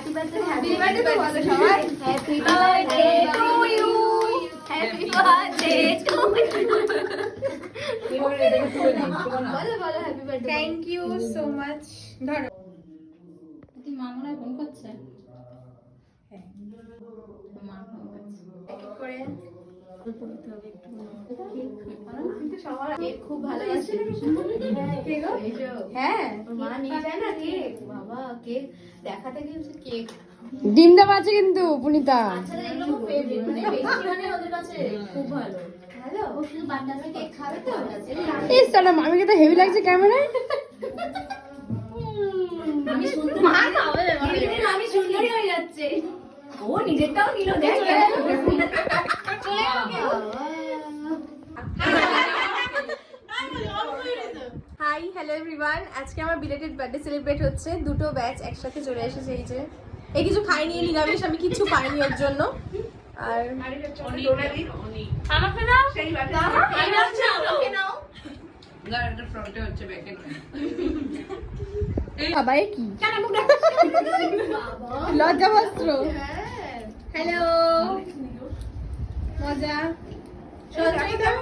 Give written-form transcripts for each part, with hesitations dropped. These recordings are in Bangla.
হ্যাপি বার্থডে তো বলো সবাই। Happy birthday to you, happy birthday to you. বলো বলো happy birthday. Thank you so much. ধরো তুই মা মনে হয় ফোন করছে। মা ফোন করছে। এক এক করে কেক খুব ভালোবাসে। হ্যাঁ মা নিয়ে যায় না কেক, বাবা কেক দেখাতে গেছে কেক। ডিম দেওয়া আছে কিন্তু পুনিতা। বাচ্চাদের এগুলো খুব ফেভারিট, মানে বেশি মানে ওদের কাছে খুব ভালো। ভালো, ও শুধু বার্থডে কেক খাবে তো। এই সালা মামিকে তো হেভি লাগছে ক্যামেরায়। আমি সুন্দর, মা খাবে, আমি সুন্দরই হয়ে যাচ্ছে। ও নিজেরটাও নিল, দেখ চলে হাই হ্যালো এভরিওয়ান, আজকে আমার বিলেটেড বার্থডে সেলিব্রেট হচ্ছে। দুটো ব্যাচ একসাথে চলে এসেছে। এই যে এই কিছু খাইনি, নিরামিষ, আমি কিছু পাইনি ওর জন্য। আর আমাকে দাও, সেই বাবা এ কি লজ্জা বস্ত্র। হ্যালো মজা।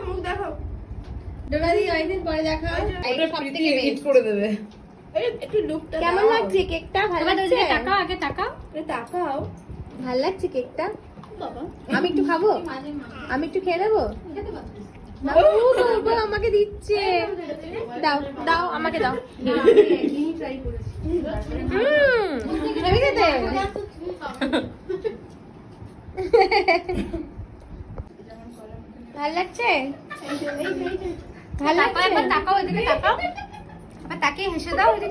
মুখ দেখো ডোনাদি, অনেকদিন পরে দেখা। করে দেবে। একটু লুকটা কেমন লাগছে কেকটা? ভালো লাগছে? টাকা আগে টাকা। তাকাও। ভালো লাগছে কেকটা? আমি একটু খাবো, আমি একটু খেয়ে নেবো। বাবা আমাকে দিচ্ছে, দাও দাও আমাকে দাও। আমি খেতে ভালো লাগছে? ভালো লাগছে? তাকাও, এদিকে তাকাও, আবার তাকিয়ে হেসে দাও।